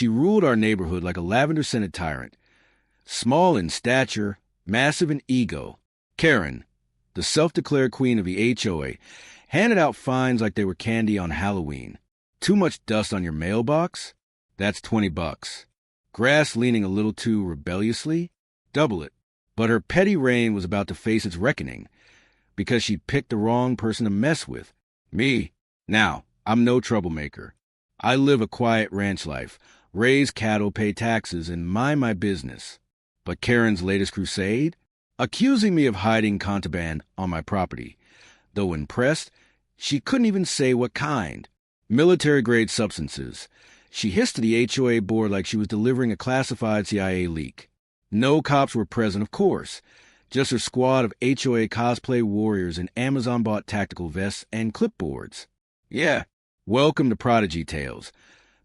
She ruled our neighborhood like a lavender-scented tyrant. Small in stature, massive in ego, Karen, the self-declared queen of the HOA, handed out fines like they were candy on Halloween. Too much dust on your mailbox? That's $20. Grass leaning a little too rebelliously? Double it. But her petty reign was about to face its reckoning, because she'd picked the wrong person to mess with. Me. Now, I'm no troublemaker. I live a quiet ranch life, raise cattle, pay taxes, and mind my business. But Karen's latest crusade? Accusing me of hiding contraband on my property. Though when pressed, she couldn't even say what kind. Military-grade substances. She hissed to the HOA board like she was delivering a classified CIA leak. No cops were present, of course. Just her squad of HOA cosplay warriors in Amazon-bought tactical vests and clipboards. Yeah, welcome to Prodigy Tales.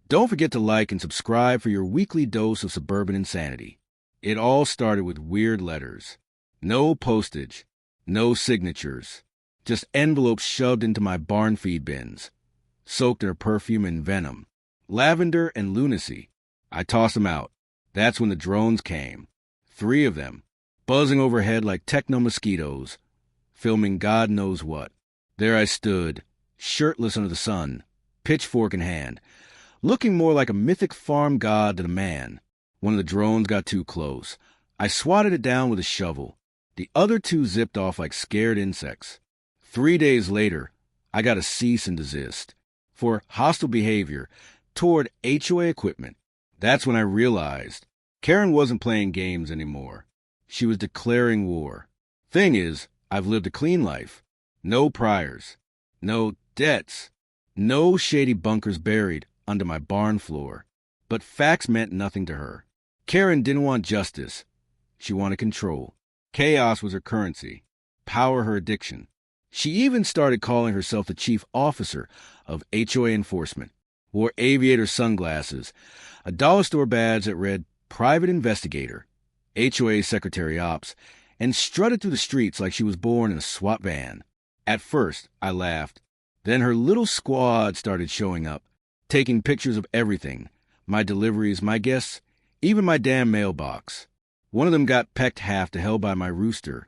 Don't forget to like and subscribe for your weekly dose of suburban insanity. It all started with weird letters. No postage. No signatures. Just envelopes shoved into my barn feed bins. Soaked in her perfume and venom. Lavender and lunacy. I tossed them out. That's when the drones came. 3 of them. Buzzing overhead like techno-mosquitoes. Filming God knows what. There I stood, shirtless under the sun, pitchfork in hand, looking more like a mythic farm god than a man. One of the drones got too close. I swatted it down with a shovel. The other 2 zipped off like scared insects. 3 days later, I got a cease and desist for hostile behavior toward HOA equipment. That's when I realized Karen wasn't playing games anymore. She was declaring war. Thing is, I've lived a clean life. No priors. No debts. No shady bunkers buried under my barn floor. But facts meant nothing to her. Karen didn't want justice. She wanted control. Chaos was her currency. Power her addiction. She even started calling herself the chief officer of HOA enforcement. Wore aviator sunglasses, a dollar store badge that read Private Investigator, HOA Secretary Ops, and strutted through the streets like she was born in a SWAT van. At first, I laughed. Then her little squad started showing up, taking pictures of everything. My deliveries, my guests, even my damn mailbox. One of them got pecked half to hell by my rooster,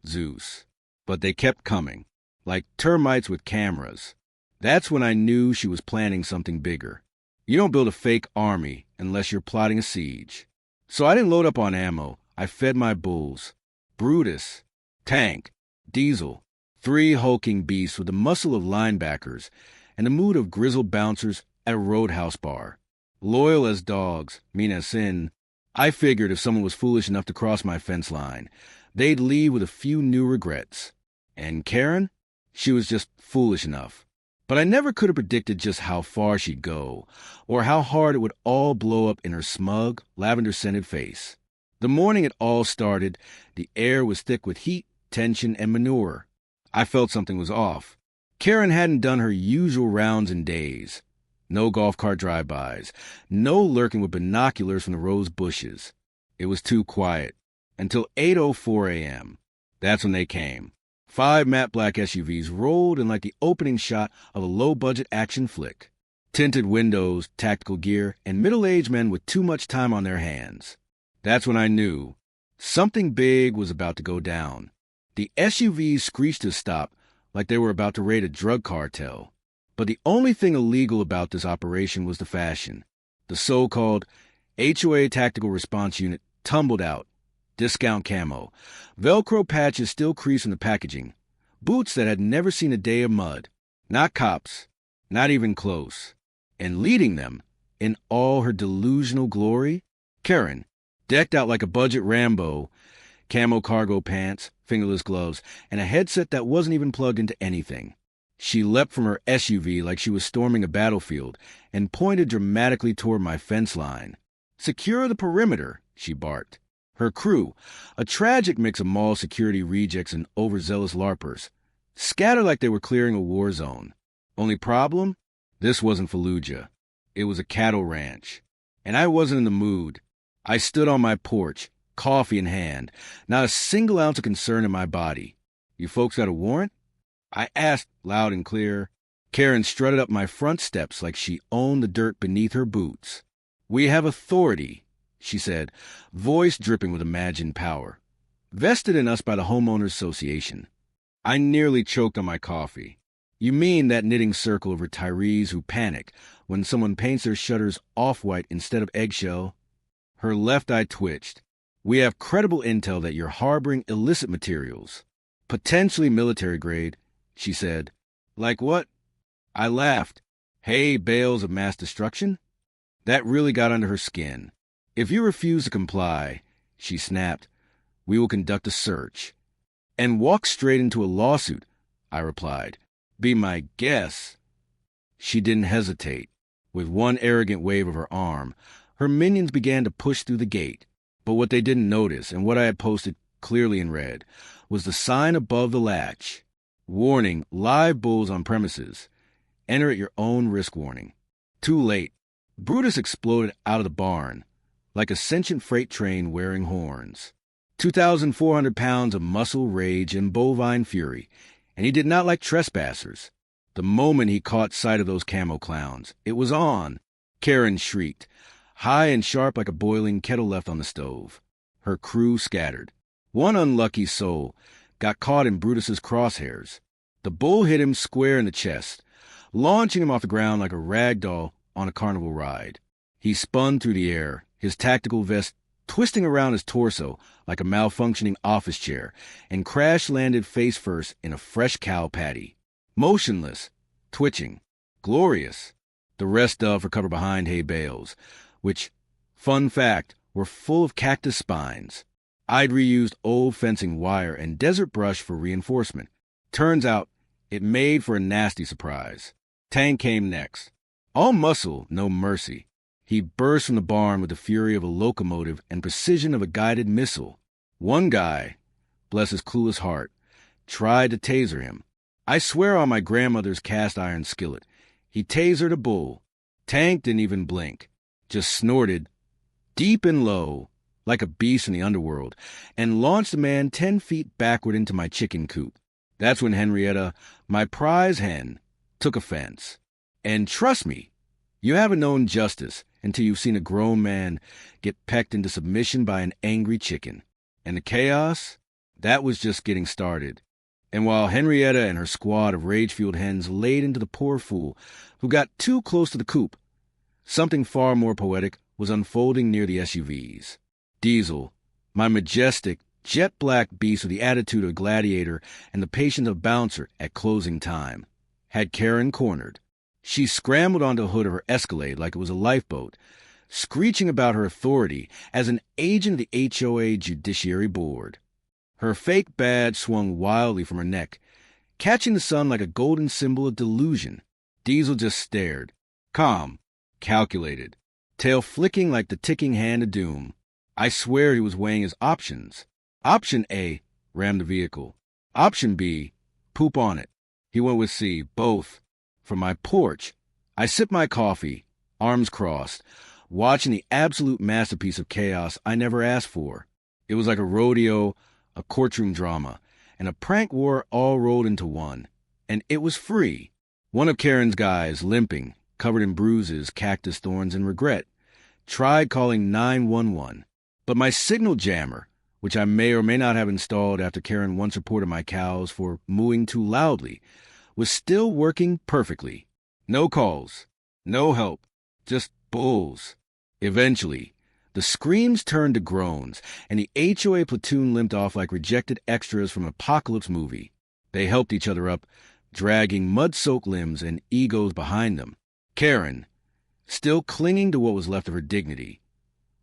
Zeus. But they kept coming, like termites with cameras. That's when I knew she was planning something bigger. You don't build a fake army unless you're plotting a siege. So I didn't load up on ammo. I fed my bulls. Brutus, Tank, Diesel, 3 hulking beasts with the muscle of linebackers and the mood of grizzled bouncers at a roadhouse bar. Loyal as dogs, mean as sin. I figured if someone was foolish enough to cross my fence line, they'd leave with a few new regrets. And Karen? She was just foolish enough. But I never could have predicted just how far she'd go, or how hard it would all blow up in her smug, lavender-scented face. The morning it all started, the air was thick with heat, tension, and manure. I felt something was off. Karen hadn't done her usual rounds in days. No golf cart drive-bys. No lurking with binoculars from the rose bushes. It was too quiet. Until 8:04 a.m. That's when they came. 5 matte black SUVs rolled in like the opening shot of a low-budget action flick. Tinted windows, tactical gear, and middle-aged men with too much time on their hands. That's when I knew something big was about to go down. The SUVs screeched to a stop like they were about to raid a drug cartel. But the only thing illegal about this operation was the fashion. The so-called HOA Tactical Response Unit tumbled out. Discount camo. Velcro patches still creased in the packaging. Boots that had never seen a day of mud. Not cops. Not even close. And leading them, in all her delusional glory, Karen, decked out like a budget Rambo, camo cargo pants, fingerless gloves, and a headset that wasn't even plugged into anything. She leapt from her SUV like she was storming a battlefield and pointed dramatically toward my fence line. "Secure the perimeter," she barked. Her crew, a tragic mix of mall security rejects and overzealous LARPers, scattered like they were clearing a war zone. Only problem? This wasn't Fallujah. It was a cattle ranch. And I wasn't in the mood. I stood on my porch, coffee in hand, not a single ounce of concern in my body. "You folks got a warrant?" I asked loud and clear. Karen strutted up my front steps like she owned the dirt beneath her boots. We have authority, she said, voice dripping with imagined power, vested in us by the Homeowners Association. I nearly choked on my coffee. You mean that knitting circle of retirees who panic when someone paints their shutters off-white instead of eggshell? Her left eye twitched. We have credible intel that you're harboring illicit materials, potentially military grade, she said. Like what? I laughed. Hay bales of mass destruction? That really got under her skin. If you refuse to comply, she snapped, we will conduct a search. And walk straight into a lawsuit, I replied. Be my guest. She didn't hesitate. With one arrogant wave of her arm, her minions began to push through the gate. But what they didn't notice, and what I had posted clearly in red, was the sign above the latch. Warning, live bulls on premises. Enter at your own risk warning. Too late. Brutus exploded out of the barn, like a sentient freight train wearing horns. 2,400 pounds of muscle, rage, and bovine fury, and he did not like trespassers. The moment he caught sight of those camo clowns, it was on. Karen shrieked, high and sharp like a boiling kettle left on the stove. Her crew scattered. One unlucky soul got caught in Brutus's crosshairs. The bull hit him square in the chest, launching him off the ground like a rag doll on a carnival ride. He spun through the air, his tactical vest twisting around his torso like a malfunctioning office chair, and crash-landed face first in a fresh cow patty. Motionless, twitching, glorious. The rest of recovered behind hay bales, which, fun fact, were full of cactus spines. I'd reused old fencing wire and desert brush for reinforcement. Turns out, it made for a nasty surprise. Tank came next. All muscle, no mercy. He burst from the barn with the fury of a locomotive and precision of a guided missile. One guy, bless his clueless heart, tried to taser him. I swear on my grandmother's cast-iron skillet, he tasered a bull. Tank didn't even blink, just snorted, deep and low, like a beast in the underworld, and launched the man 10 feet backward into my chicken coop. That's when Henrietta, my prize hen, took offense. And trust me, you haven't known justice until you've seen a grown man get pecked into submission by an angry chicken. And the chaos? That was just getting started. And while Henrietta and her squad of rage-fueled hens laid into the poor fool who got too close to the coop, something far more poetic was unfolding near the SUVs. Diesel, my majestic, jet-black beast with the attitude of a gladiator and the patience of a bouncer at closing time, had Karen cornered. She scrambled onto the hood of her Escalade like it was a lifeboat, screeching about her authority as an agent of the HOA Judiciary Board. Her fake badge swung wildly from her neck, catching the sun like a golden symbol of delusion. Diesel just stared, calm, calculated, tail flicking like the ticking hand of doom. I swear he was weighing his options. Option A, ram the vehicle. Option B, poop on it. He went with C, both. From my porch, I sipped my coffee, arms crossed, watching the absolute masterpiece of chaos I never asked for. It was like a rodeo, a courtroom drama, and a prank war all rolled into one. And it was free. One of Karen's guys, limping, covered in bruises, cactus thorns, and regret, tried calling 911. But my signal jammer, which I may or may not have installed after Karen once reported my cows for mooing too loudly, was still working perfectly. No calls, no help, just bulls. Eventually, the screams turned to groans, and the HOA platoon limped off like rejected extras from an apocalypse movie. They helped each other up, dragging mud-soaked limbs and egos behind them. Karen, still clinging to what was left of her dignity,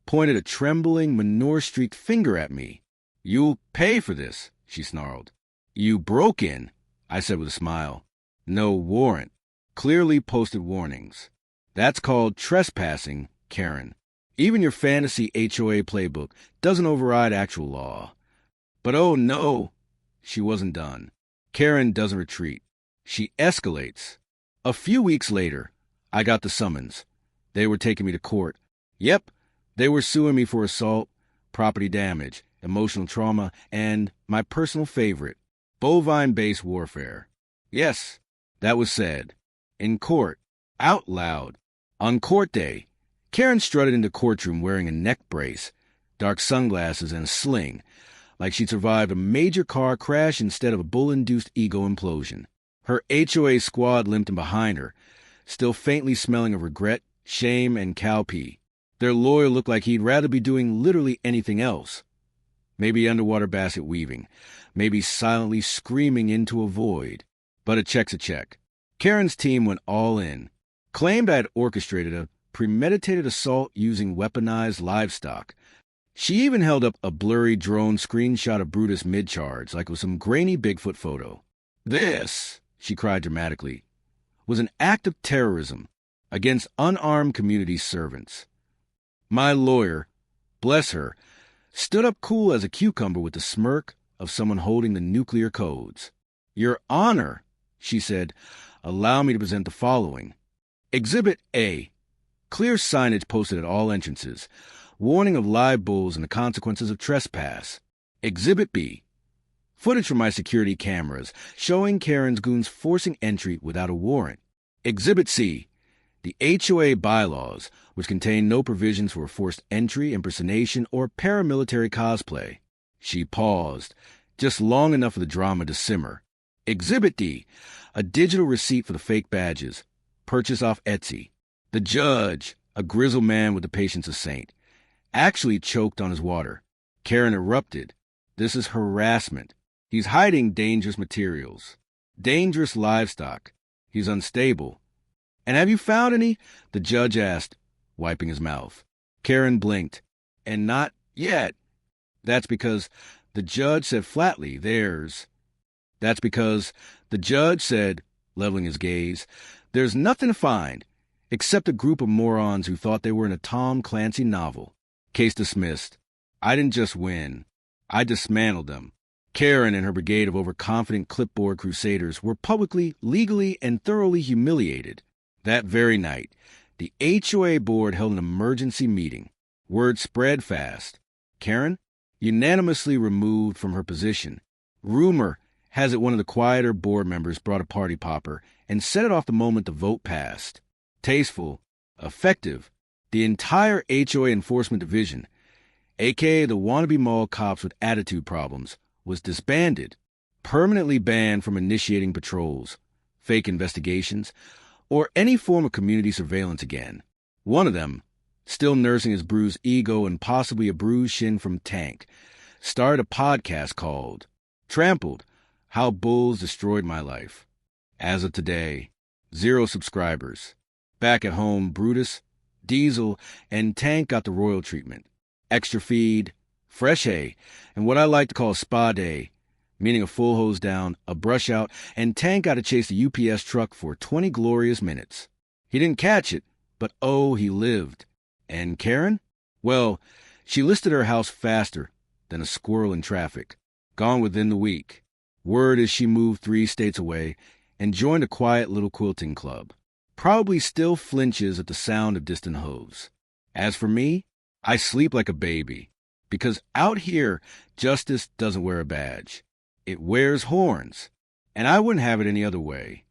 pointed a trembling, manure-streaked finger at me. "You'll pay for this," she snarled. "You broke in," I said with a smile. "No warrant. Clearly posted warnings. That's called trespassing, Karen. Even your fantasy HOA playbook doesn't override actual law." But oh no, she wasn't done. Karen doesn't retreat. She escalates. A few weeks later, I got the summons. They were taking me to court. Yep, they were suing me for assault, property damage, emotional trauma, and my personal favorite, bovine-based warfare. Yes, that was said. In court, out loud, on court day, Karen strutted into courtroom wearing a neck brace, dark sunglasses, and a sling, like she'd survived a major car crash instead of a bull-induced ego implosion. Her HOA squad limped in behind her, still faintly smelling of regret, shame, and cow pee. Their lawyer looked like he'd rather be doing literally anything else. Maybe underwater basket weaving, maybe silently screaming into a void. But a check's a check. Karen's team went all in, claimed I had orchestrated a premeditated assault using weaponized livestock. She even held up a blurry drone screenshot of Brutus mid-charge like it was some grainy Bigfoot photo. This, she cried dramatically, was an act of terrorism against unarmed community servants. My lawyer, bless her, stood up cool as a cucumber with the smirk of someone holding the nuclear codes. Your Honor, she said, allow me to present the following. Exhibit A. Clear signage posted at all entrances, warning of live bulls and the consequences of trespass. Exhibit B. Footage from my security cameras showing Karen's goons forcing entry without a warrant. Exhibit C. The HOA bylaws, which contain no provisions for forced entry, impersonation, or paramilitary cosplay. She paused, just long enough for the drama to simmer. Exhibit D. A digital receipt for the fake badges, purchased off Etsy. The judge, a grizzled man with the patience of a saint, actually choked on his water. Karen erupted. This is harassment. He's hiding dangerous materials, dangerous livestock. He's unstable. And have you found any? The judge asked, wiping his mouth. Karen blinked. And not yet. That's because the judge said flatly, That's because the judge said, leveling his gaze, there's nothing to find, except a group of morons who thought they were in a Tom Clancy novel. Case dismissed. I didn't just win. I dismantled them. Karen and her brigade of overconfident clipboard crusaders were publicly, legally, and thoroughly humiliated. That very night, the HOA board held an emergency meeting. Word spread fast. Karen, unanimously removed from her position. Rumor has it one of the quieter board members brought a party popper and set it off the moment the vote passed. Tasteful, effective, the entire HOA enforcement division, a.k.a. the wannabe mall cops with attitude problems, was disbanded, permanently banned from initiating patrols, fake investigations, or any form of community surveillance again. One of them, still nursing his bruised ego and possibly a bruised shin from Tank, started a podcast called Trampled, How Bulls Destroyed My Life. As of today, 0 subscribers. Back at home, Brutus, Diesel, and Tank got the royal treatment. Extra feed, fresh hay, and what I like to call spa day, meaning a full hose down, a brush out, and Tank got to chase the UPS truck for 20 glorious minutes. He didn't catch it, but oh, he lived. And Karen? Well, she listed her house faster than a squirrel in traffic. Gone within the week. Word is she moved 3 states away and joined a quiet little quilting club. Probably still flinches at the sound of distant hooves. As for me, I sleep like a baby. Because out here, justice doesn't wear a badge. It wears horns. And I wouldn't have it any other way.